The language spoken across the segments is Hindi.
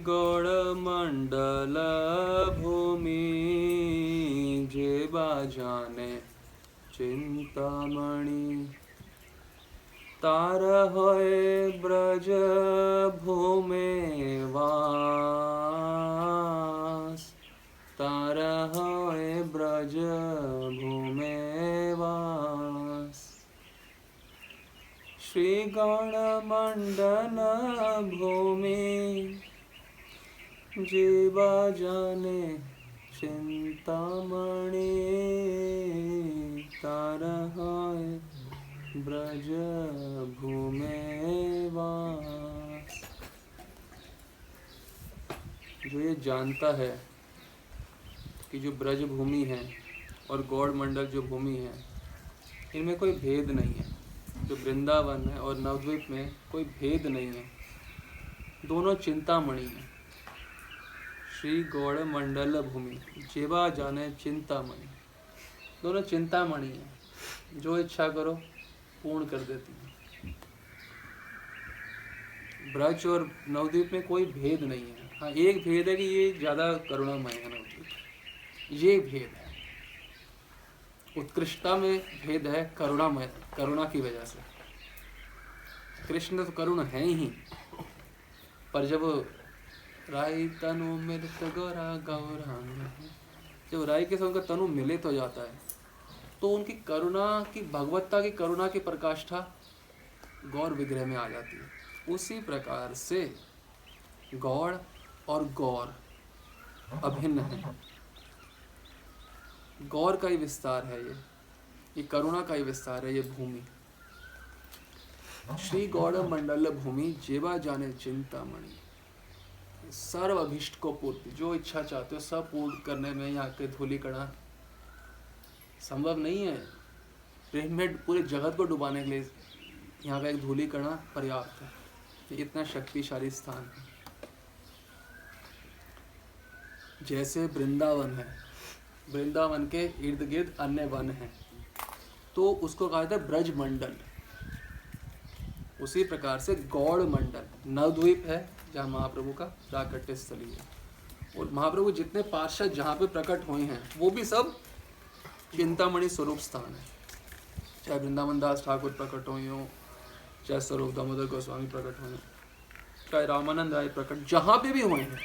गौड़ मंडल भूमि जेबा जाने चिंतामणि तार होए ब्रज भूमे वास तार होए ब्रज भूमे वास श्री गौड़ मंडल भूमि जेबा जाने चिंतामणि तार होए ब्रज भूमे वास। जो ये जानता है कि जो ब्रज भूमि है और गौड़ मंडल जो भूमि है इनमें कोई भेद नहीं है, जो वृंदावन है और नवद्वीप में कोई भेद नहीं है, दोनों चिंतामणि हैं। श्री गौड़ मंडल भूमि जेबा जाने चिंतामणि, दोनों चिंतामणि हैं, जो इच्छा करो पूर्ण कर देती है। ब्रज और नवद्वीप में कोई भेद नहीं है। हाँ, एक भेद है कि ये ज़्यादा करुणामय है नवद्वीप, ये भेद है। उत्कृष्टता में भेद है करुणामय, करुणा की वजह से। कृष्ण तो करुण है ही, पर जब राई तनु मिलित गौरा गौरांग, जब राई के साथ उनका तनु मिलित हो जाता है तो उनकी करुणा की, भगवत्ता की करुणा की प्रकाष्ठा गौर विग्रह में आ जाती है। उसी प्रकार से गौड़ और गौर अभिन्न है। गौर का ही विस्तार है ये करुणा का ही विस्तार है ये भूमि। श्री गौड़ मंडल भूमि जेबा जाने चिंतामणि, सर्व अभिष्ट को पूर्ति, जो इच्छा चाहते हो सब पूर्ण करने में यहाँ के धूलि कणा संभव नहीं है। प्रेम में पूरे जगत को डुबाने के लिए यहाँ का एक धूलि कणा पर्याप्त है। ये इतना शक्तिशाली स्थान है। जैसे वृंदावन है, वृंदावन के इर्द गिर्द अन्य वन हैं तो उसको कहा जाता है ब्रज मंडल। उसी प्रकार से गौड़ मंडल नवद्वीप है जहाँ महाप्रभु का प्राकट्य स्थली है। और महाप्रभु जितने पार्षद जहाँ पे प्रकट हुए हैं वो भी सब चिंतामणि स्वरूप स्थान है। चाहे वृंदावन दास ठाकुर प्रकट हुए हों, चाहे स्वरूप दामोदर गोस्वामी प्रकट हुए, चाहे रामानंद राय प्रकट, जहाँ पे भी हुए हैं,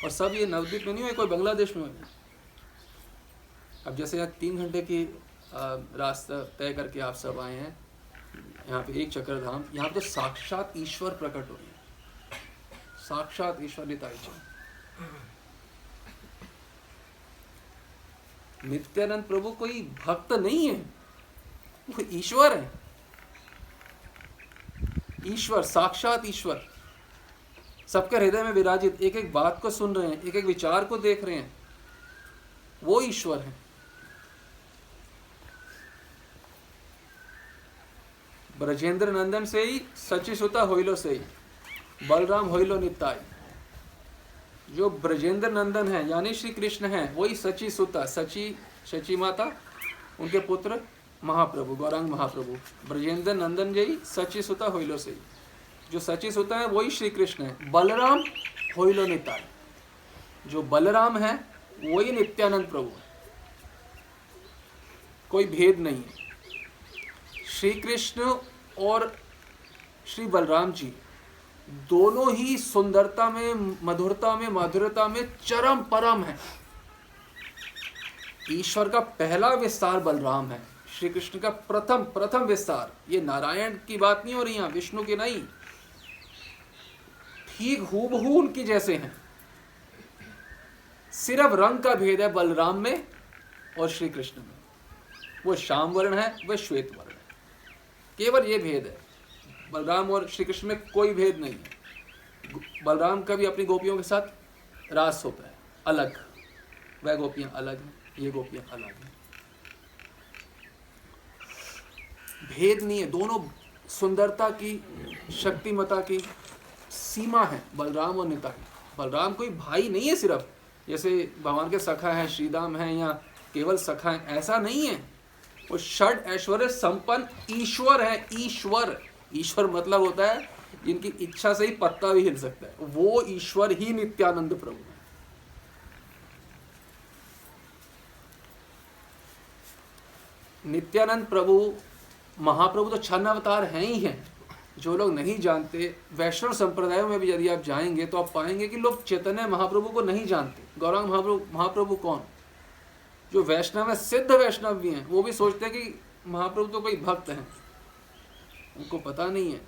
और सब ये नवद्वीप में नहीं हुए, कोई बांग्लादेश में हुए। अब जैसे यहाँ 3 घंटे की रास्ता तय करके आप सब आए हैं, यहाँ पे एक चक्रधाम, यहाँ पे तो साक्षात ईश्वर प्रकट हो रहे हैं, साक्षात ईश्वर निताई चंद। नित्यानंद प्रभु कोई भक्त नहीं है, वो ईश्वर है। ईश्वर, साक्षात ईश्वर सबके हृदय में विराजित, एक एक बात को सुन रहे हैं, एक एक विचार को देख रहे हैं, वो ईश्वर है। ब्रजेंद्र नंदन से ही सची सुता होइलो से ही बलराम होइलो निताई। जो ब्रजेंद्र नंदन है यानी श्री कृष्ण है, वही सची सुता, सची माता, उनके पुत्र महाप्रभु, गौरांग महाप्रभु, ब्रजेंद्र नंदन जी सची सुता होइलो से ही। जो सची सुता है वही श्री कृष्ण है। बलराम होइलो निताई, जो बलराम है वही नित्यानंद प्रभु है, कोई भेद नहीं है। श्री कृष्ण और श्री बलराम जी दोनों ही सुंदरता में, मधुरता में, माधुर्यता में चरम परम है। ईश्वर का पहला विस्तार बलराम है, श्री कृष्ण का प्रथम विस्तार। ये नारायण की बात नहीं हो रही, यहाँ विष्णु की नहीं, ठीक हूबहू उनकी जैसे हैं। सिर्फ रंग का भेद है बलराम में और श्री कृष्ण में। वो श्याम वर्ण है, वह श्वेत वर्ण है, केवल ये भेद है। बलराम और श्री कृष्ण में कोई भेद नहीं है। बलराम का भी अपनी गोपियों के साथ रास होता है अलग, वह गोपियां अलग हैं, ये गोपियां अलग हैं, भेद नहीं है। दोनों सुंदरता की, शक्तिमता की सीमा है बलराम और निताई। बलराम कोई भाई नहीं है सिर्फ, जैसे भगवान के सखा है, श्रीदाम है या केवल सखा है, ऐसा नहीं है। वो षड ऐश्वर्य संपन्न ईश्वर है। ईश्वर मतलब होता है इनकी इच्छा से ही पत्ता भी हिल सकता है, वो ईश्वर ही नित्यानंद प्रभु है। नित्यानंद प्रभु महाप्रभु तो छन्न अवतार हैं ही हैं। जो लोग नहीं जानते, वैष्णव संप्रदायों में भी यदि आप जाएंगे तो आप पाएंगे कि लोग चैतन्य महाप्रभु को नहीं जानते। गौरांग महाप्रभु कौन? जो वैष्णव है, सिद्ध वैष्णव भी हैं, वो भी सोचते हैं कि महाप्रभु तो कोई भक्त हैं। उनको पता नहीं है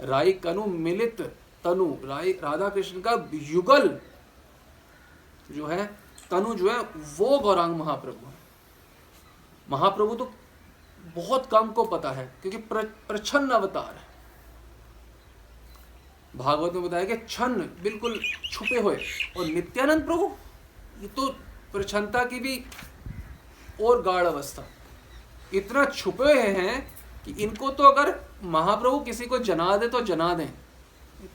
राई कनु मिलित तनु, राधा कृष्ण का युगल जो है, तनु जो है, वो गौरांग महाप्रभु है। महाप्रभु तो बहुत कम को पता है क्योंकि प्रच्छन्न अवतार है। भागवत में बताया कि छन्न बिल्कुल छुपे हुए, और नित्यानंद प्रभु ये तो प्रच्छन्नता की भी और गाढ़ अवस्था, इतना छुपे हुए हैं कि इनको तो अगर महाप्रभु किसी को जना दे तो जना दें,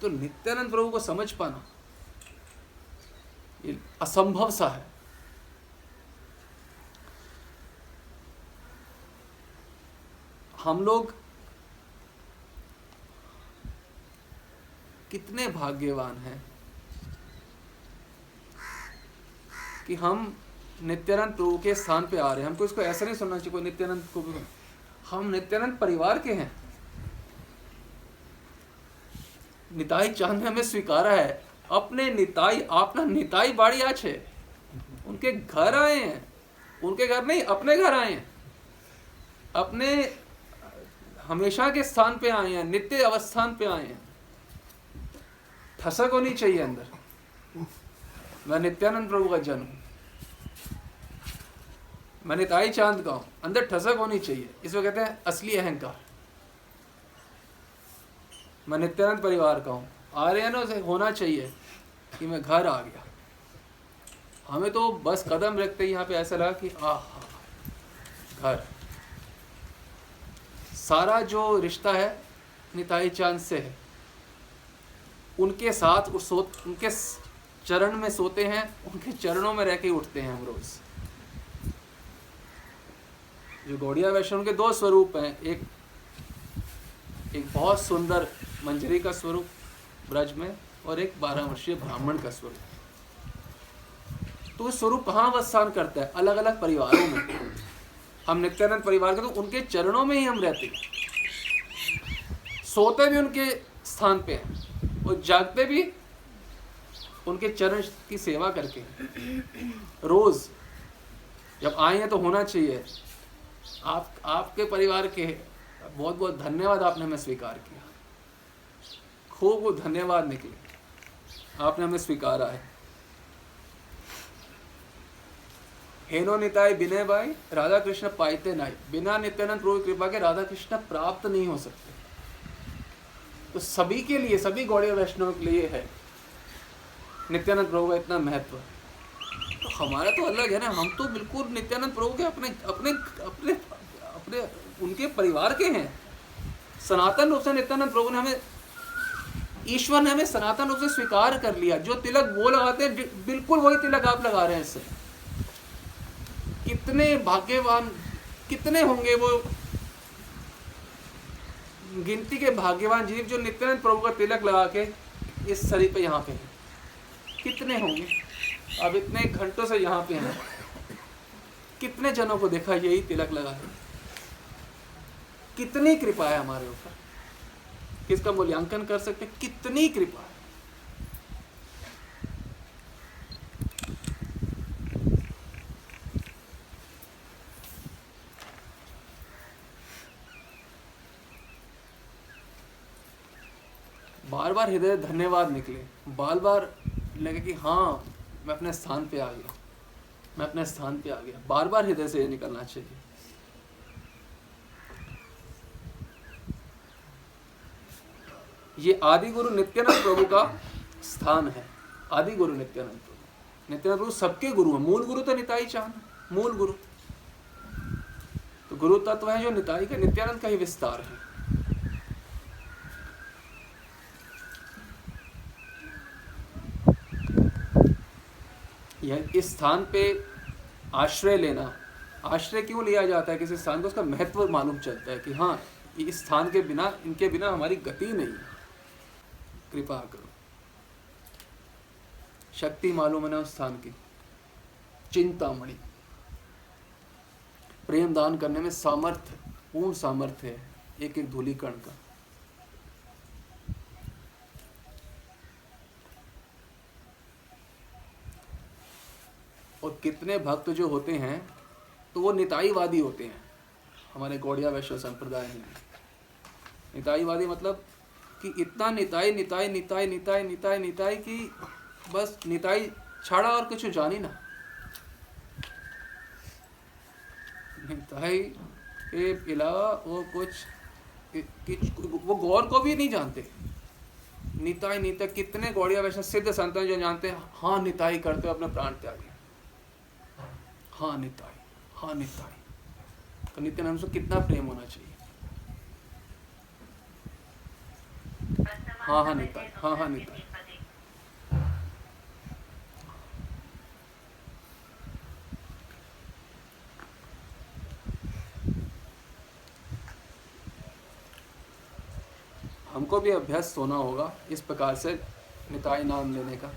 तो नित्यानंद प्रभु को समझ पाना ये असंभव सा है। हम लोग कितने भाग्यवान हैं कि हम नित्यानंद प्रभु के स्थान पे आ रहे हैं। हमको इसको ऐसा नहीं सुनना चाहिए कोई नित्यानंद को भी, हम नित्यानंद परिवार के हैं। निताई चांद ने हमें स्वीकारा है, अपने निताई, अपना निताई बाड़ी आज है, उनके घर आए हैं, उनके घर नहीं अपने घर आए हैं, अपने हमेशा के स्थान पे आए हैं, नित्य अवस्थान पे आए हैं। ठसक होनी चाहिए अंदर, मैं नित्यानंद प्रभु का जन्म, मैं निताई चांद का हूं, अंदर ठसक होनी चाहिए। इसको कहते हैं असली अहंकार। मैं नित्यानंद परिवार का हूं, आ रहे हैं ना, उसे होना चाहिए कि मैं घर आ गया। हमें तो बस कदम रखते ही यहाँ पे ऐसा लगा कि घर। सारा जो रिश्ता है निताई चांद से है, उनके साथ उनके चरण में सोते हैं, उनके चरणों में रह के उठते हैं हम रोज। जो गौड़िया वैष्णव के दो स्वरूप हैं, एक बहुत सुंदर मंजरी का स्वरूप ब्रज में, और एक 12 वर्षीय ब्राह्मण का स्वरूप। तो स्वरूप कहाँ अवस्थान करता है? अलग अलग परिवारों में। हम नित्यानंद परिवार के तो उनके चरणों में ही हम रहते हैं, सोते भी उनके स्थान पे हैं और जागते भी उनके चरण की सेवा करके। रोज जब आए हैं तो होना चाहिए। आपके परिवार के बहुत बहुत धन्यवाद, आपने हमें स्वीकार किया। खूब धन्यवाद निकले, आपने हमें स्वीकारा है। हेनो निताई विनय भाई, राधा कृष्ण पाइते नाई। बिना नित्यानंद प्रभु की कृपा के राधा कृष्ण प्राप्त नहीं हो सकते। तो सभी के लिए, सभी गौड़ीय वैष्णव के लिए है नित्यानंद प्रभु का इतना महत्व। तो हमारा तो अलग है ना, हम तो बिल्कुल नित्यानंद प्रभु के अपने अपने अपने अपने उनके परिवार के हैं। सनातन रूप से नित्यानंद प्रभु ने हमें, ईश्वर ने हमें सनातन रूप से स्वीकार कर लिया। जो तिलक वो लगाते हैं, बिल्कुल वही तिलक आप लगा रहे हैं इससे। कितने भाग्यवान, कितने होंगे वो गिनती के भाग्यवान जीव जो नित्यानंद प्रभु का तिलक लगा के इस शरीर पे यहाँ पे हैं। कितने होंगे? अब इतने घंटों से यहाँ पे हैं, कितने जनों को देखा यही तिलक लगा है। कितनी कृपा है हमारे ऊपर, किसका मूल्यांकन कर सकते? कितनी कृपा है। बार बार हृदय धन्यवाद निकले, बार बार लगे कि हाँ मैं अपने स्थान पे आ गया, मैं अपने स्थान पे आ गया। बार बार हृदय से निकलना चाहिए। ये आदि गुरु नित्यानंद प्रभु का स्थान है। आदि गुरु नित्यानंद प्रभु, नित्यानंद प्रभु सबके गुरु हैं। मूल गुरु तो निताई चांद, मूल गुरु तो गुरु तत्व है जो निताई का, नित्यानंद का ही विस्तार है। यह इस स्थान पे आश्रय लेना, आश्रय क्यों लिया जाता है किसी स्थान को? उसका महत्व मालूम चलता है कि हाँ इस स्थान के बिना, इनके बिना हमारी गति नहीं है। कृपा करो। शक्ति मालूम है ना उस स्थान की, चिंतामणि। प्रेम दान करने में सामर्थ्य, पूर्ण सामर्थ्य है एक एक धूली कण का। और कितने भक्त जो होते हैं तो वो निताईवादी होते हैं। हमारे गौड़िया वैष्णव संप्रदाय में निताईवादी मतलब कि इतना निताई निताई निताई निताई निताई निताई कि बस निताई छाड़ा और कुछ जानी ना। निताई के अलावा वो वो गौर को भी नहीं जानते। निताई निताई कितने गौड़िया वैष्णव सिद्ध संत जो जानते हैं हाँ निताई करते हो अपने प्राण त्यागी, हाँ निताई, हाँ निताई। तो नित्यानंद से कितना प्रेम होना चाहिए। हाँ हाँ निताई, हाँ हाँ निताई। हमको भी अभ्यास होना होगा इस प्रकार से निताई नाम लेने का,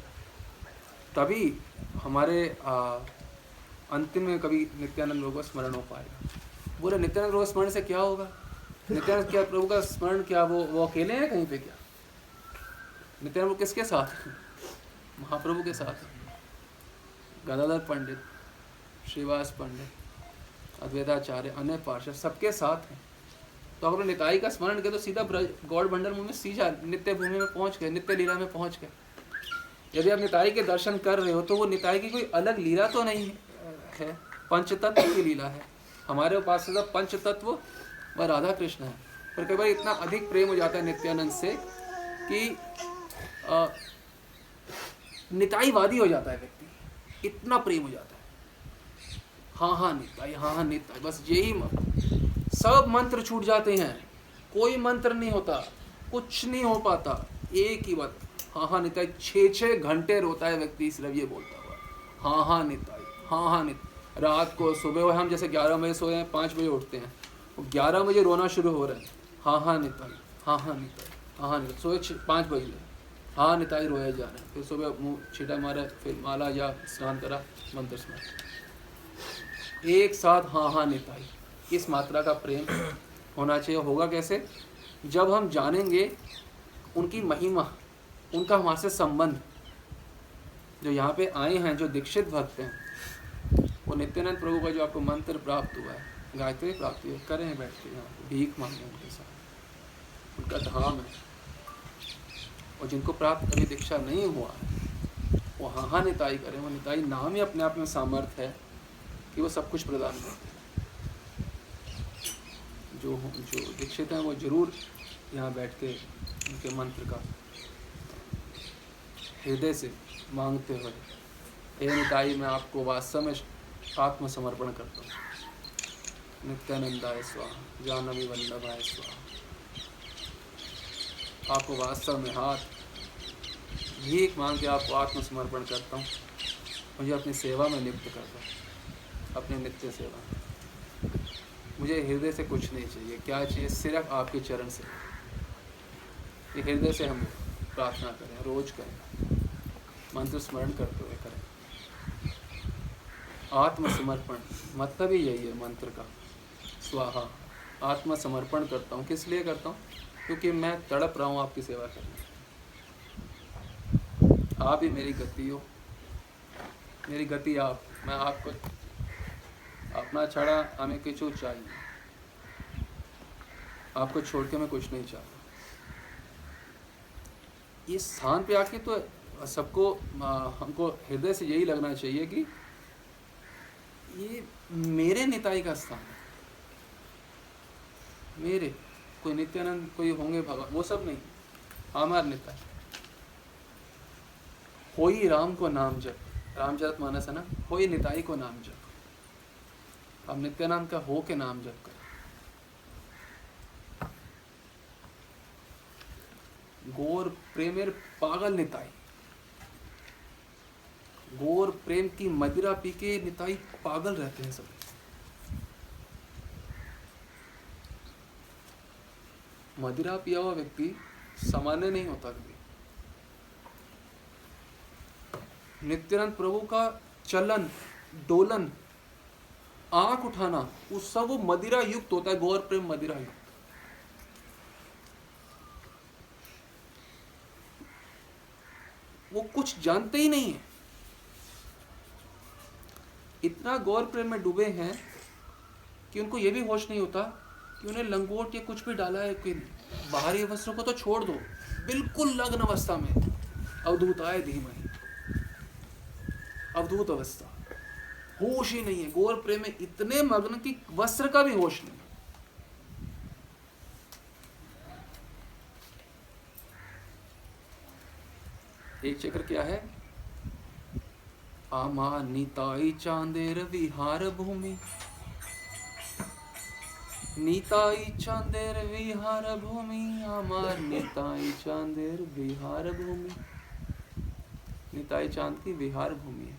तभी हमारे अंतिम में कभी नित्यानंद प्रभु का स्मरण हो पाएगा। बोले नित्यानंद प्रभु का स्मरण से क्या होगा? नित्यानंद क्या प्रभु का स्मरण क्या वो अकेले हैं कहीं पे क्या? नित्यानंद प्रभु किसके साथ हैं? महाप्रभु के साथ हैं। गदाधर पंडित, श्रीवास पंडित, अद्वैताचार्य, अन्य पार्षद सबके साथ हैं। तो अगर निताई का स्मरण किया तो सीधा गौड़ मंडल में सीधा नित्य भूमि में पहुंच गए, नित्य लीला में पहुंच गए। यदि आप निताई के दर्शन कर रहे हो तो वो निताई की कोई अलग लीला तो नहीं है, पंचतत्व की लीला है। हमारे पास तो पंचतत्व व राधा कृष्ण है, पर कई बार इतना अधिक प्रेम हो जाता है नित्यानंद से कि निताईवादी हो जाता है व्यक्ति, इतना प्रेम हो जाता है। हाँ हाँ निताई, हाँ हाँ निताई, बस यही सब मंत्र छूट जाते हैं, कोई मंत्र नहीं होता, कुछ नहीं हो पाता, एक ही बात हाँ हाँ निताई। 6-6 घंटे रोता है व्यक्ति सिर्फ ये बोलता हुआ हाँ हाँ निताई, हाँ हाँ निताई। रात को सुबह हुए हम जैसे 11 बजे सोए हैं, 5 बजे उठते हैं, 11 बजे रोना शुरू हो रहा है हाँ हाँ निताई, हाँ हाँ निताई, हाँ हाँ निताई। सोए 5 बजे हाँ निताई रोया जा रहा है। फिर सुबह मुँह छीटा मारा, फिर माला या स्नान करा, मंत्र स्मरण, एक साथ हाँ हाँ निताई। इस मात्रा का प्रेम होना चाहिए। होगा कैसे? जब हम जानेंगे उनकी महिमा, उनका हमारे से संबंध। जो यहाँ पे आए हैं, जो दीक्षित भक्त हैं, वो नित्यानंद प्रभु का जो आपको मंत्र प्राप्त हुआ है, गायत्री प्राप्त हुई है, करें बैठ के यहाँ भीख मांगे उनके साथ, उनका धाम है। और जिनको प्राप्त कभी दीक्षा नहीं हुआ है वो हाँ हाँ निताई करें। वो निताई नाम ही अपने आप में सामर्थ्य है कि वो सब कुछ प्रदान करते हैं। जो दीक्षित हैं वो जरूर यहाँ बैठ के उनके मंत्र का हृदय से मांगते हुए, हे निताई मैं आपको वास्तव में आत्मसमर्पण करता हूँ। नित्यानंदाय स्वाहा, जानवी वल्लभाय स्वाहा। आपको वास्तव में हाथ भीख मांग के आपको आत्मसमर्पण करता हूँ। मुझे अपनी सेवा में नियुक्त करता हूँ, अपनी नित्य सेवा में। मुझे हृदय से कुछ नहीं चाहिए। क्या चाहिए? सिर्फ आपके चरण से। ये हृदय से हम प्रार्थना करें, रोज करें, मंत्र स्मरण करते हुए करें। आत्मसमर्पण मतलब ही यही है मंत्र का, स्वाहा। आत्मसमर्पण करता हूँ। किस लिए करता हूँ? क्योंकि मैं तड़प रहा हूँ आपकी सेवा करने। आप ही मेरी गति हो, मेरी गति आप। मैं आपको अपना छड़ा हमें कुछ चाहिए, आपको छोड़ के मैं कुछ नहीं चाहता। इस स्थान पे आके तो सबको हमको हृदय से यही लगना चाहिए कि ये मेरे निताई का स्थान है। मेरे कोई नित्यानंद कोई होंगे भगवान, वो सब नहीं, हमारे निताई। होई राम को नाम जप, रामचरितमानस है ना, होई निताई को नाम जप। अब नित्यानंद का हो के नाम जप करें। गौर प्रेमेर पागल निताई, गौर प्रेम की मदिरा पी के निताई पागल रहते हैं सब। मदिरा पिया हुआ व्यक्ति सामान्य नहीं होता कभी। नित्यानंद प्रभु का चलन, डोलन, आंख उठाना, वो सब वो मदिरा युक्त होता है, गौर प्रेम मदिरा युक्त। वो कुछ जानते ही नहीं है, इतना गौर प्रेम में डूबे हैं कि उनको ये भी होश नहीं होता कि उन्हें लंगोट या कुछ भी डाला है कि बाहरी वस्त्रों को तो छोड़ दो, बिल्कुल लग्न अवस्था में, अवधूताय धीमहि, अवधूत अवस्था, होश ही नहीं है, गौर प्रेम में इतने मग्न कि वस्त्र का भी होश नहीं। एक चक्र क्या है? आमा नीताई चांदेर विहार भूमि, नीताई चांदेर विहार भूमि, आमार नीताई चांदेर विहार भूमि। नीताई चांद की विहार भूमि है,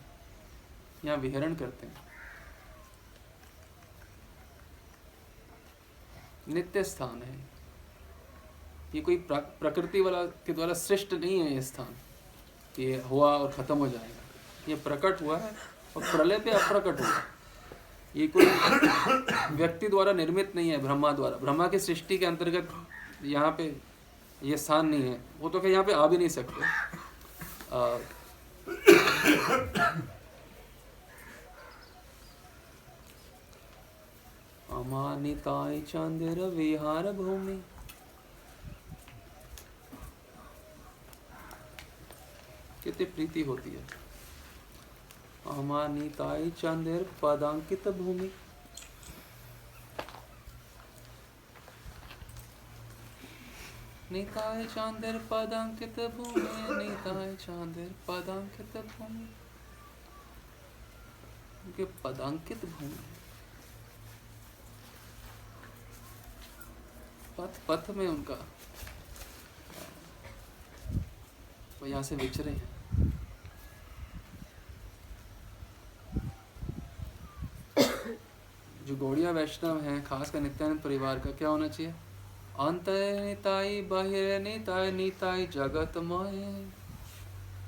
यहाँ विहरण करते हैं, नित्य स्थान है ये, कोई प्रकृति वाला के द्वारा सृष्ट नहीं है ये स्थान, ये हुआ और खत्म हो जाएगा, ये प्रकट हुआ है और प्रलय पे अप्रकट हुआ। ये कोई व्यक्ति द्वारा निर्मित नहीं है, ब्रह्मा द्वारा, ब्रह्मा की सृष्टि के अंतर्गत यहाँ पे ये स्थान नहीं है, वो तो फिर यहाँ पे आ भी नहीं सकते। अमानिताय चांदेर विहार भूमि, कितनी प्रीति होती है। अमानिताय चांदेर पदांकित भूमि, निताय चांदेर पदांकित भूमि, निताय चांदेर पदांकित भूमि, उनके पदांकित भूमि, पथ पथ में उनका, वो यहाँ से विचरे हैं। जो गौड़िया वैष्णव हैं, खासकर नित्यानंद परिवार का क्या होना चाहिए? अंतर निताई बाहिर निताई, निताई जगतमय,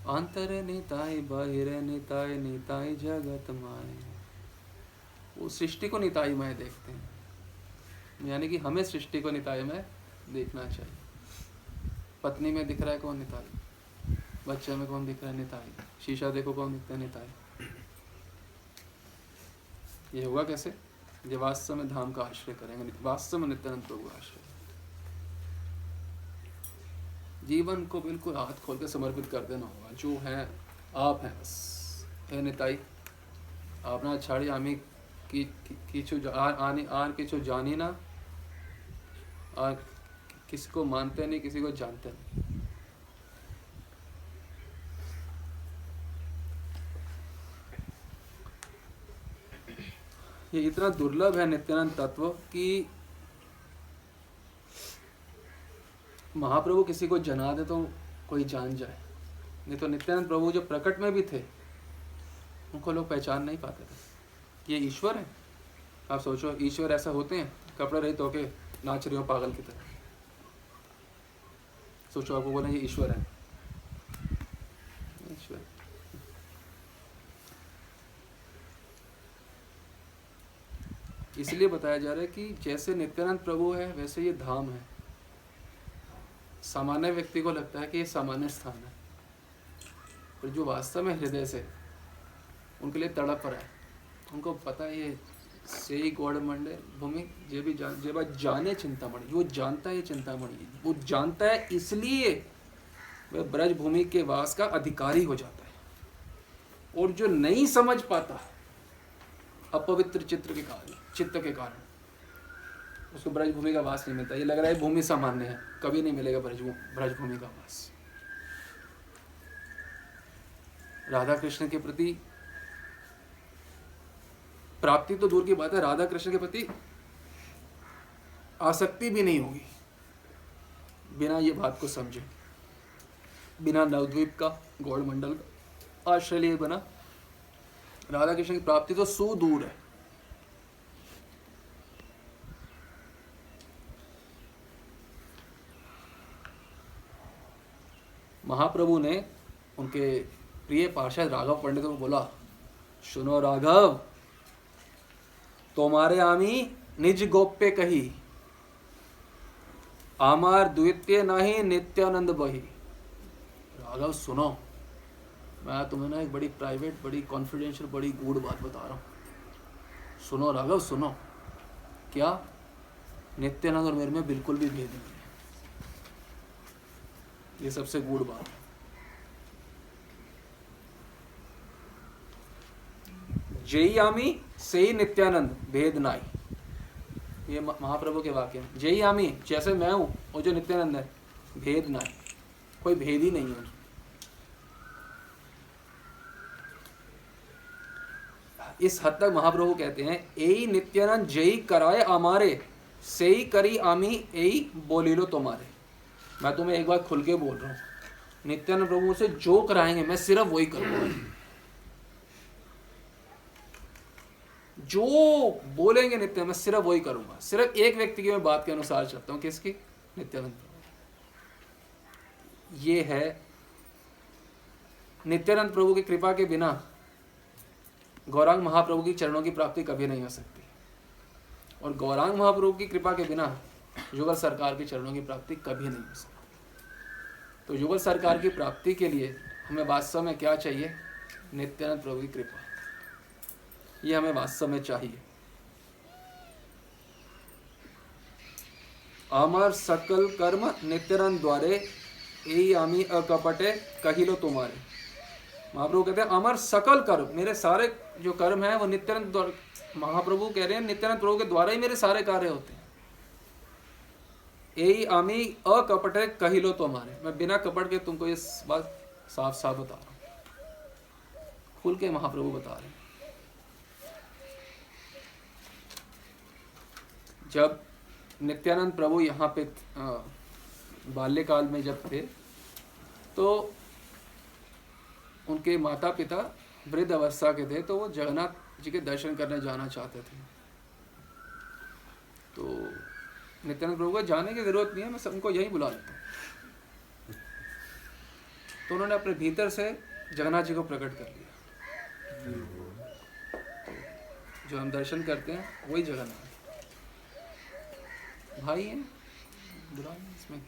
अंतर निताई बाहिर निताई, निताई जगतमय। वो सृष्टि को निताईमय देखते हैं, यानी कि हमें सृष्टि को निताईमय देखना चाहिए। पत्नी में दिख रहा है कौन? निताई। बच्चे में कौन दिख रहा है? निताई। शीशा देखो कौन दिखता है? निताई। ये होगा कैसे? ये वास्तव में धाम का आश्रय करेंगे, वास्तव में नित्यानंद प्रभु का आश्रय, जीवन को बिल्कुल हाथ खोल के समर्पित कर देना होगा। जो है आप हैं बस, हे निताई आपना छाड़ी आमी किछु आने आर किछु जानी ना, और किसी को मानते नहीं, किसी को जानते नहीं। ये इतना दुर्लभ है नित्यानंद तत्व कि महाप्रभु किसी को जना दे तो कोई जान जाए, नहीं तो नित्यानंद प्रभु जो प्रकट में भी थे उनको लोग पहचान नहीं पाते थे कि ये ईश्वर है। आप सोचो, ईश्वर ऐसा होते हैं कपड़े रहित होके नाच रहे हो पागल की तरह। सोचो, आपको बोले ये ईश्वर है, ईश्वर। इसलिए बताया जा रहा है कि जैसे नित्यानंद प्रभु है वैसे ये धाम है। सामान्य व्यक्ति को लगता है कि ये सामान्य स्थान है, पर जो वास्तव में हृदय से उनके लिए तड़प रहा है, उनको पता है ये से गौड़ मंडल भूमि जे भी जाने चिंतामणि, वो जानता है चिंतामणि, वो जानता है, इसलिए वह ब्रज भूमि के वास का अधिकारी हो जाता है। और जो नहीं समझ पाता अपवित्र चित्त के कारण उसको ब्रज भूमि का वास नहीं मिलता। ये लग रहा है भूमि सामान्य है, कभी नहीं मिलेगा ब्रज भूमि का वास। राधा कृष्ण के प्रति प्राप्ति तो दूर की बात है, राधा कृष्ण के प्रति आसक्ति भी नहीं होगी बिना ये बात को समझे, बिना नवद्वीप का गौड़ मंडल का आश्रय लिए बना राधा कृष्ण की प्राप्ति तो सुदूर है। महाप्रभु ने उनके प्रिय पार्षद राघव पंडित को बोला, सुनो राघव, तुम्हारे आमी निज गोप्य कही, आमार द्वितीय नहीं नित्यानंद बही। राघव सुनो, मैं तुम्हें ना एक बड़ी प्राइवेट, बड़ी कॉन्फिडेंशियल, बड़ी गूढ़ बात बता रहा हूँ। सुनो राघव सुनो, क्या नित्यानंद और मेरे में बिल्कुल भी भेद नहीं है। ये सबसे गूढ़ बात है। जयी आमी सही नित्यानंद भेद नाई, ये महाप्रभु के वाक्य हैं। जयी आमी, जैसे मैं हूं और जो नित्यानंद है, भेद नाई, कोई भेद ही नहीं है। इस हद तक महाप्रभु कहते हैं, एई नित्यानंद जयी कराए आमारे, सेई करी आमी एई बोलीलो तुम्हारे। मैं तुम्हें एक बार खुल के बोल रहा हूँ, नित्यानंद प्रभु से जो कराएंगे मैं सिर्फ वही करूंगा। जो बोलेंगे नित्यानंद, मैं सिर्फ वही करूंगा। सिर्फ एक व्यक्ति की मैं बात के अनुसार चलता हूँ, किसकी? नित्यानंद प्रभु। ये है, नित्यानंद प्रभु की कृपा के बिना गौरांग महाप्रभु की चरणों की प्राप्ति कभी नहीं हो सकती, और गौरांग महाप्रभु की कृपा के बिना युगल सरकार की चरणों की प्राप्ति कभी नहीं हो सकती। तो युगल सरकार की प्राप्ति के लिए हमें वास्तव में क्या चाहिए? नित्यानंद प्रभु की कृपा। ये हमें वास्तव में चाहिए। आमार सकल कर्म नित्यानंद द्वारे एई आमी अकपटे कहिलो तुम्हारे। महाप्रभु कहते हैं, अमर सकल कर्म, मेरे सारे जो कर्म हैं वो नित्यानंद द्वारा, महाप्रभु कह रहे हैं नित्यानंद प्रभु के द्वारा ही मेरे सारे कार्य होते हैं। एई आमी अकपटे कहिलो तुम्हारे, मैं बिना कपट के तुमको ये बात साफ साफ बता रहा हूँ, खुल के महाप्रभु बता रहे हैं। जब नित्यानंद प्रभु यहाँ पे बाल्यकाल में जब थे, तो उनके माता पिता वृद्ध अवस्था के थे, तो वो जगन्नाथ जी के दर्शन करने जाना चाहते थे। तो नित्यानंद प्रभु को जाने की जरूरत नहीं है, मैं सबको यहीं बुला लेता हूँ। तो उन्होंने अपने भीतर से जगन्नाथ जी को प्रकट कर लिया। जो हम दर्शन करते हैं वही जगन्नाथ भाई हैं, बुरा नहीं इसमें।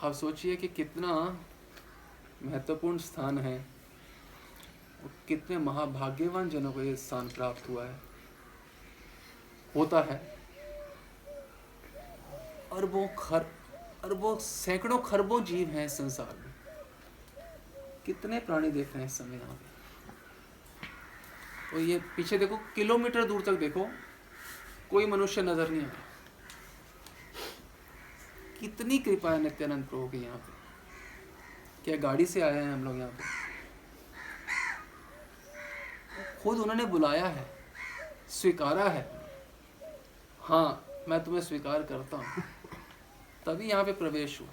आप सोचिए कि कितना महत्वपूर्ण स्थान है और कितने महाभाग्यवान जनों को ये स्थान प्राप्त हुआ है, होता है। अरबों सैकड़ों खरबों जीव हैं इस संसार में। कितने प्राणी देख रहे हैं इस समय यहाँ पे। और ये पीछे देखो, किलोमीटर दूर तक देखो, कोई मनुष्य नजर नहीं आ रहा। कितनी कृपा है नित्यानंद प्रभु की यहाँ पे। क्या गाड़ी से आए हैं हम लोग यहाँ पे? खुद उन्होंने बुलाया है, स्वीकारा है, हाँ मैं तुम्हें स्वीकार करता हूँ, तभी यहाँ पे प्रवेश हुआ।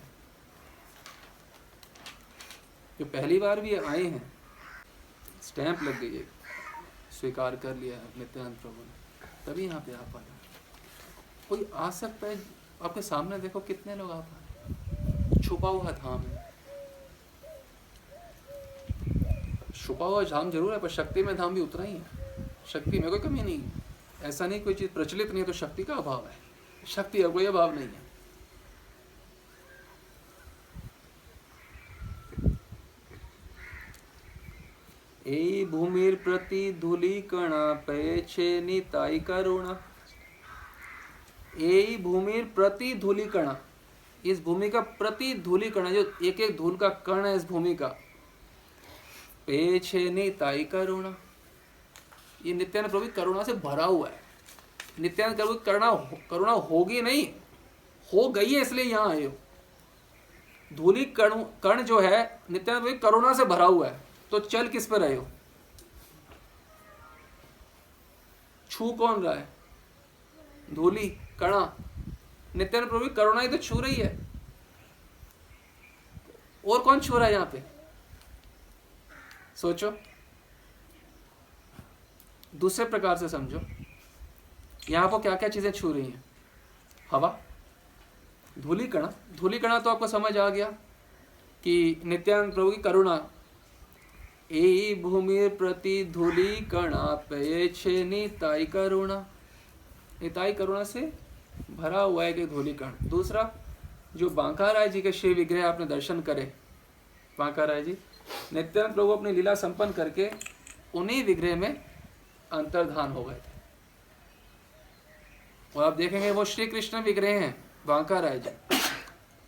जो पहली बार भी आए हैं, स्टैंप लग गई है, स्वीकार कर लिया है नित्यानंद प्रभु ने, तभी यहाँ पे आ पाए। कोई आ सकता है? आपके सामने देखो कितने लोग आ पाए। छुपा हुआ धाम है, छुपा हुआ धाम जरूर है, पर शक्ति में धाम भी उतना ही है। शक्ति में कोई कमी नहीं है। ऐसा नहीं कोई चीज प्रचलित नहीं है तो शक्ति का अभाव है। शक्ति है, कोई अभाव नहीं है। ए भूमिर प्रति धूलिकणा पेछे निताई करुणा। ए भूमिर प्रति धूलिकणा, इस भूमि का प्रति धूलिकणा, जो एक एक धूल का कण है इस भूमि का, पेछे निताई करुणा। ये नित्यानंद प्रभु करुणा से भरा हुआ है। नित्यानंद प्रभु करुणा होगी नहीं, हो गई है, इसलिए यहाँ आए हो। धूलि कण जो है नित्यानंद प्रभु करुणा से भरा हुआ है, तो चल किस पर रहे हो? छू कौन रहा है? धूलि कणा। नित्यानंद प्रभु करुणा ही तो छू रही है, और कौन छू रहा है यहाँ पे? सोचो, दूसरे प्रकार से समझो। यहाँ को क्या क्या चीजें छू रही हैं? हवा। धूलिकणा, धूलिकणा तो आपको समझ आ गया कि नित्यानंद प्रभु की करुणा। ए भूमि प्रति धूलिकणा पे छे निताई करुणा, निताई करुणा से भरा हुआ है कि धूलिकण। दूसरा, जो बांका राय जी के शिव विग्रह आपने दर्शन करे, बांका राय जी नित्यानंद प्रभु अपनी लीला संपन्न करके उन्हीं विग्रह में अंतर्धान हो गए थे। और आप देखेंगे वो श्री कृष्ण विग्रह हैं बांका राय जी,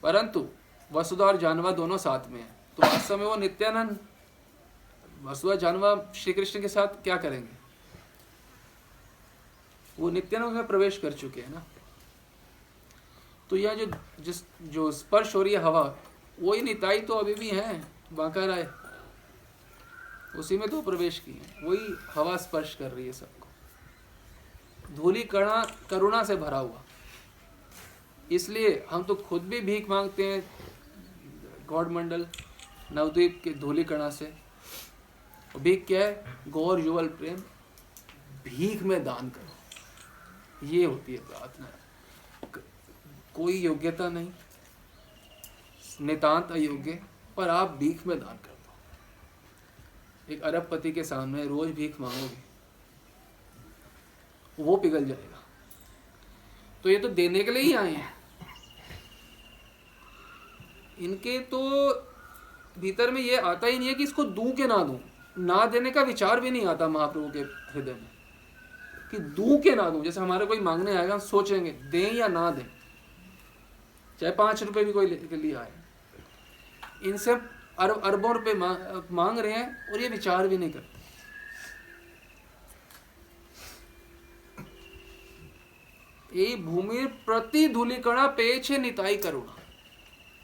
परंतु वसुधा और जानवा दोनों साथ में है। तो वास्तव में वो नित्यानंद वसुधा जानवा श्री कृष्ण के साथ क्या करेंगे, वो नित्यानंद में प्रवेश कर चुके हैं ना। तो यह जो स्पर्श हो रही है हवा, वही निताई तो अभी भी है बांका राय, उसी में तो प्रवेश की है, वही हवा स्पर्श कर रही है सबको। धूली कणा करुणा से भरा हुआ, इसलिए हम तो खुद भी भीख मांगते हैं गौड़ मंडल नवद्वीप के धूली कणा से। भीख क्या है? गौर युगल प्रेम, भीख में दान करो, ये होती है प्रार्थना। कोई योग्यता नहीं, नितांत अयोग्य, पर आप भीख में दान कर दो। एक अरबपति के सामने रोज भीख मांगोगे, वो पिघल जाएगा। तो ये तो देने के लिए ही आए हैं। इनके तो भीतर में ये आता ही नहीं है कि इसको दूं के ना दूं, ना देने का विचार भी नहीं आता महाप्रभु के हृदय में कि दूं के ना दूं। जैसे हमारे कोई मांगने आएगा, हम सोचेंगे दें या ना दें, चाहे 5 रुपए भी कोई के लिए आए। इनसे अरबों रुपए मांग रहे हैं और ये विचार भी नहीं करते। ये भूमि प्रति धूलिकणा पेछ निताई करुणा,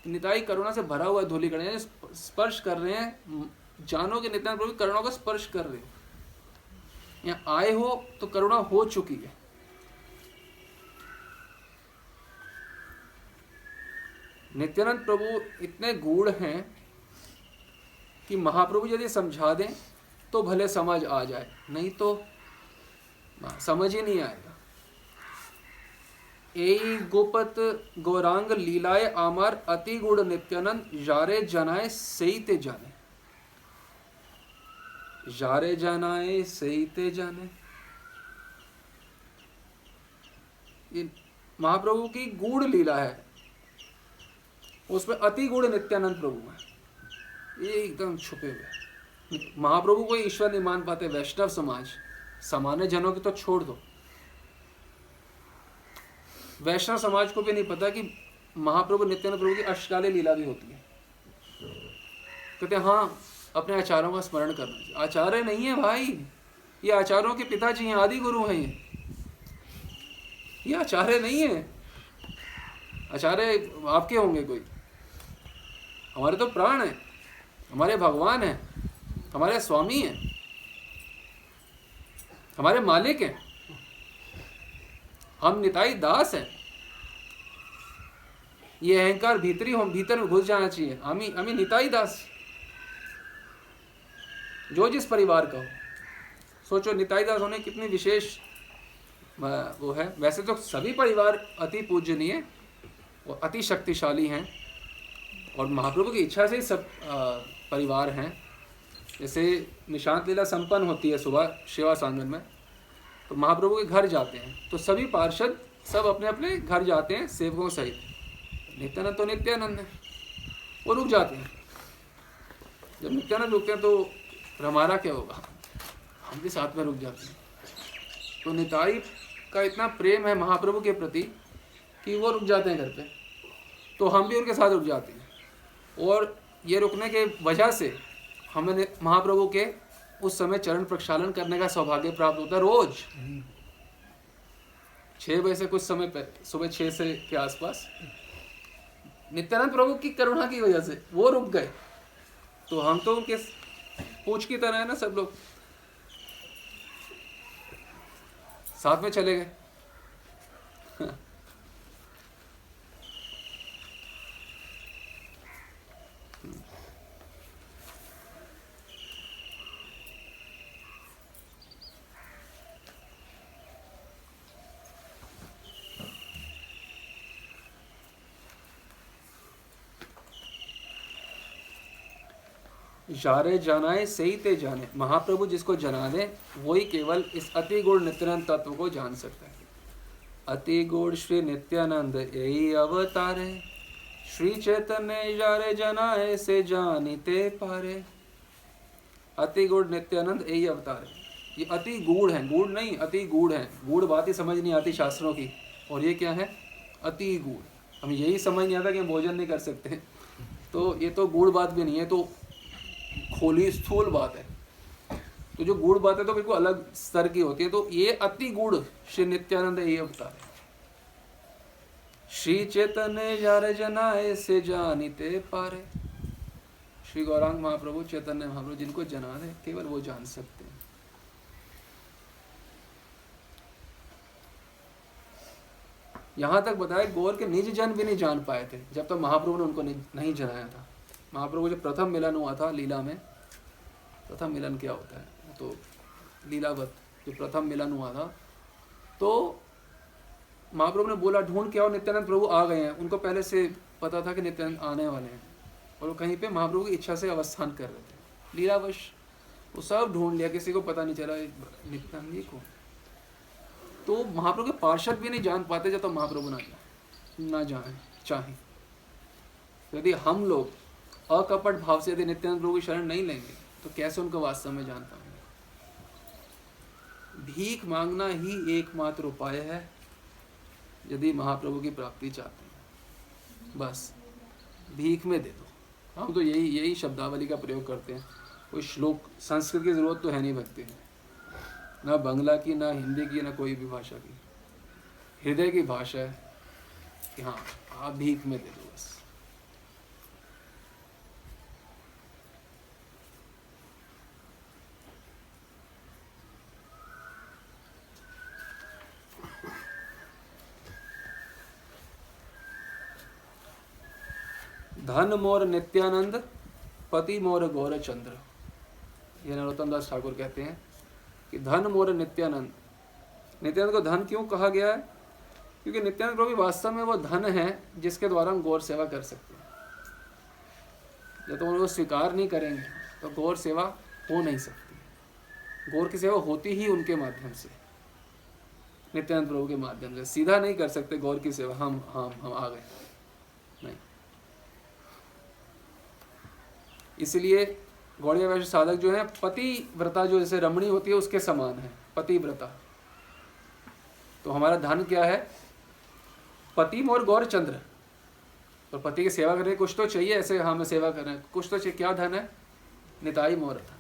निताई करुणा से भरा हुआ धूलिकणा, यानी स्पर्श कर रहे हैं। जानो कि नित्यानंद प्रभु करुणा को स्पर्श कर रहे हो। यहाँ आए हो तो करुणा हो चुकी है। नित्यानंद प्रभु इतने गूढ़ हैं कि महाप्रभु यदि समझा दें तो भले समझ आ जाए, नहीं तो समझ ही नहीं आएगा। ए गोपत गौरांग लीलाए आमार अति गुण नित्यानंद, जारे जनाए सही ते जाने, जारे जनाए सही ते जाने। ये महाप्रभु की गूढ़ लीला है, उसमें अति गुण नित्यानंद प्रभु है, ये एकदम छुपे हुए। महाप्रभु को ईश्वर नहीं मान पाते वैष्णव समाज, सामान्य जनों की तो छोड़ दो, वैष्णव समाज को भी नहीं पता कि महाप्रभु नित्यानंद प्रभु की अष्टकालीन लीला भी होती है। कहते हाँ, अपने आचार्यों का स्मरण करना चाहिए। आचार्य नहीं है भाई, ये आचार्यों के पिताजी हैं, आदि गुरु हैं। ये आचार्य नहीं है। आचार्य आपके होंगे कोई, हमारे तो प्राण है, हमारे भगवान हैं, हमारे स्वामी हैं, हमारे मालिक हैं। हम निताई दास हैं। ये अहंकार भीतर में घुस जाना चाहिए। हमें निताई दास, जो जिस परिवार का हो। सोचो निताई दास होने कितनी विशेष वो है। वैसे तो सभी परिवार अति पूजनीय और अति शक्तिशाली हैं, और महाप्रभु की इच्छा से ही सब परिवार हैं। जैसे निशांत लीला संपन्न होती है सुबह सेवा सांगन में, तो महाप्रभु के घर जाते हैं, तो सभी पार्षद सब अपने अपने घर जाते हैं सेवकों सहित। नित्यानंद तो नित्यानंद है, वो रुक जाते हैं। जब नित्यानंद रुकते हैं तो हमारा क्या होगा, हम भी साथ में रुक जाते हैं। तो निताई का इतना प्रेम है महाप्रभु के प्रति कि वो रुक जाते हैं घर पे, तो हम भी उनके साथ रुक जाते हैं। और ये रुकने के वजह से हमें महाप्रभु के उस समय चरण प्रक्षालन करने का सौभाग्य प्राप्त होता है। रोज 6 बजे से कुछ समय पहले, सुबह 6 से के आसपास, नित्यानंद प्रभु की करुणा की वजह से वो रुक गए, तो हम तो उनके पूछ की तरह है ना, सब लोग साथ में चले गए। जारे जानाए सही ते जाने, महाप्रभु जिसको जाना दे वही केवल इस अति गुण नित्यानंद तत्व को जान सकता है। अति गुण श्री नित्यानंद यही अवतारे, श्री चैतन्य जारे जनाए से जानिते पारे। अति गुण नित्यानंद यही अवतार है। ये अति गूढ़ है, गूढ़ नहीं अति गूढ़ है। गूढ़ बात ही समझ नहीं आती शास्त्रों की, और ये क्या है? अति गूढ़। हमें यही समझ नहीं आता कि हम भोजन नहीं कर सकते, तो ये तो गूढ़ बात भी नहीं है, तो खोली स्थूल बात है। तो जो गूढ़ बात है तो बिल्कुल अलग स्तर की होती है। तो ये अति गूढ़ श्री नित्यानंद ये अवतार है। श्री चैतन्य जारे जनाए से जानिते पारे। श्री गौरांग महाप्रभु, चैतन्य महाप्रभु जिनको जना है केवल वो जान सकते हैं। यहां तक बताया गौर के निज जन भी नहीं जान पाए थे जब तक महाप्रभु ने उनको नहीं जनाया था। महाप्रभु जब प्रथम मिलन हुआ था लीला में, प्रथम मिलन क्या होता है तो लीलावत, जो प्रथम मिलन हुआ था तो महाप्रभु ने बोला ढूंढ के आओ, नित्यानंद प्रभु आ गए हैं। उनको पहले से पता था कि नित्यानंद आने वाले हैं, और वो कहीं पे महाप्रभु की इच्छा से अवस्थान कर रहे थे। लीलावश वो सब ढूंढ लिया, किसी को पता नहीं चला नित्यानंद जी को। तो महाप्रभु के पार्षद भी नहीं जान पाते जब तक महाप्रभु ना जाए चाहे। यदि हम लोग अकपट भाव से यदि नित्यानंद प्रभु की शरण नहीं लेंगे तो कैसे उनको वास्तव में जान पाएंगे? भीख मांगना ही एकमात्र उपाय है यदि महाप्रभु की प्राप्ति चाहते हैं। बस भीख में दे दो। हम तो यही शब्दावली का प्रयोग करते हैं। कोई श्लोक संस्कृत की जरूरत तो है नहीं भक्ति में, ना बांग्ला की, ना हिंदी की, ना कोई भी भाषा की। हृदय की भाषा है कि हाँ आप भीख में दे दो बस। धन मोर नित्यानंद, पति मोर गौरचंद्र। ये नरोत्तम दास ठाकुर कहते हैं कि धन मोर नित्यानंद। नित्यानंद को धन क्यों कहा गया है? क्योंकि नित्यानंद प्रभु वास्तव में वो धन है जिसके द्वारा हम गौर सेवा कर सकते हैं। जब तो उनको स्वीकार नहीं करेंगे तो गौर सेवा हो नहीं सकती। गौर की सेवा होती ही उनके माध्यम से, नित्यानंद प्रभु के माध्यम से। सीधा नहीं कर सकते गौर की सेवा हम आ गए, नहीं। इसलिए गौड़िया वैश्य साधक जो है पति व्रता, जो जैसे रमणी होती है उसके समान है पति व्रता। तो हमारा धन क्या है? पति मोर गौरचंद्र। तो पति की सेवा करने कुछ तो चाहिए, ऐसे हमें सेवा कर रहे हैं कुछ तो चाहिए। क्या धन है? निताई मोर धन।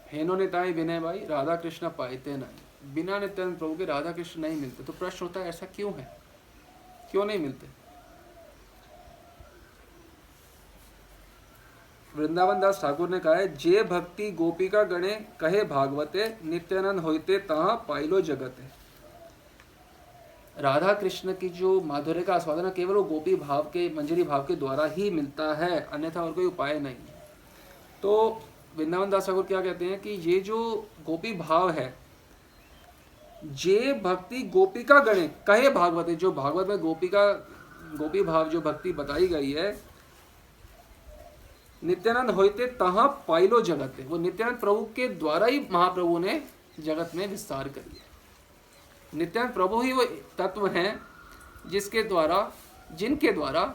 हेनो निताई विनय भाई, राधा कृष्ण पाइते नहीं। बिना नित्यानंद प्रभु के राधा कृष्ण नहीं मिलते। तो प्रश्न होता है ऐसा क्यों है, क्यों नहीं मिलते? वृंदावन दास ठाकुर ने कहा है, जे भक्ति गोपिका गणे कहे भागवते, नित्यानंद होते तहाँ पाइलो जगते। राधा कृष्ण की जो माधुर्य का आस्वादन केवल वो गोपी भाव के, मंजरी भाव के द्वारा ही मिलता है, अन्यथा और कोई उपाय नहीं। तो वृंदावन दास ठाकुर क्या कहते हैं कि ये जो गोपी भाव है, जे भक्ति गोपिका गणे कहे भागवत है, जो भागवत में गोपी भाव जो भक्ति बताई गई है, नित्यानंद होते तहाँ पाइलो जगत है, वो नित्यानंद प्रभु के द्वारा ही महाप्रभु ने जगत में विस्तार कर लिया। नित्यानंद प्रभु ही वो तत्व हैं जिनके द्वारा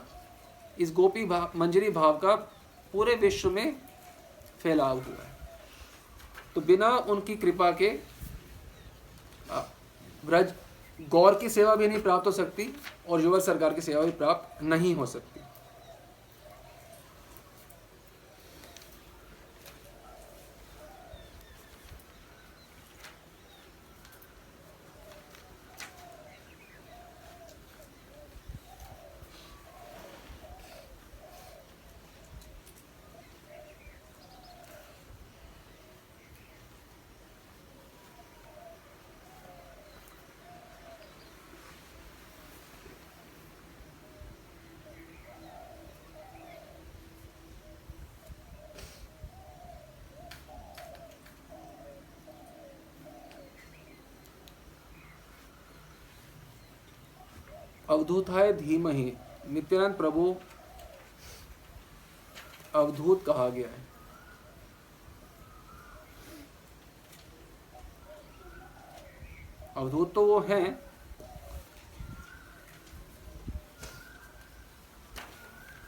इस गोपी भाव, मंजरी भाव का पूरे विश्व में फैलाव हुआ है। तो बिना उनकी कृपा के ब्रज गौर की सेवा भी नहीं प्राप्त हो सकती और युवा सरकार की सेवा भी प्राप्त नहीं हो सकती। अवधूताय धीमहि, नित्यानंद प्रभु अवधूत कहा गया है। अवधूत तो वो हैं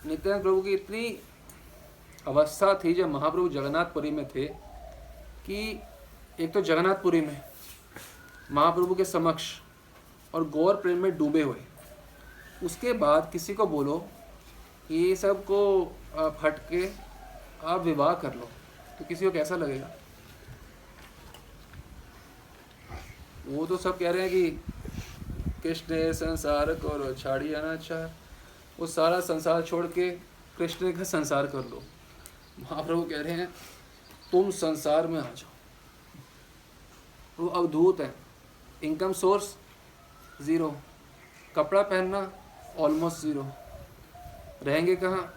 नित्यानंद प्रभु की इतनी अवस्था थी जब महाप्रभु जगन्नाथपुरी में थे कि एक तो जगन्नाथपुरी में महाप्रभु के समक्ष और गौर प्रेम में डूबे हुए, उसके बाद किसी को बोलो कि ये सब को आप हट के आप विवाह कर लो तो किसी को कैसा लगेगा? वो तो सब कह रहे हैं कि कृष्ण संसार करो छाड़ी अनाचार, वो सारा संसार छोड़ के कृष्ण का संसार कर लो। महाप्रभु कह रहे हैं तुम संसार में आ जाओ। वो अवधूत है, इनकम सोर्स ज़ीरो, कपड़ा पहनना ऑलमोस्ट ज़ीरो, रहेंगे कहाँ?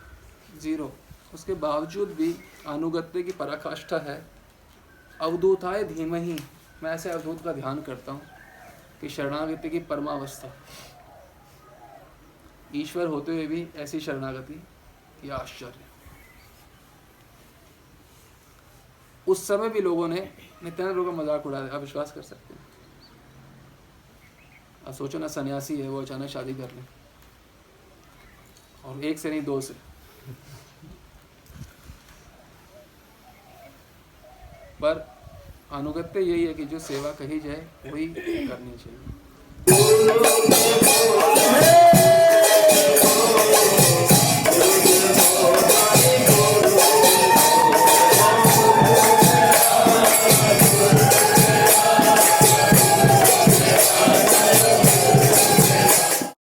ज़ीरो। उसके बावजूद भी अनुगत्य की पराकाष्ठा है। अवधूताय धीमहि, मैं ऐसे अवधूत का ध्यान करता हूँ कि शरणागति की परमावस्था, ईश्वर होते हुए भी ऐसी शरणागति की आश्चर्य। उस समय भी लोगों ने नित्यानंद प्रभु का मजाक उड़ाया, आप विश्वास कर सकते हैं? अब सोचो ना, सन्यासी है वो, अचानक शादी कर ले, और एक से नहीं दो से। पर अनुगत्य यही है कि जो सेवा कही जाए वही करनी चाहिए।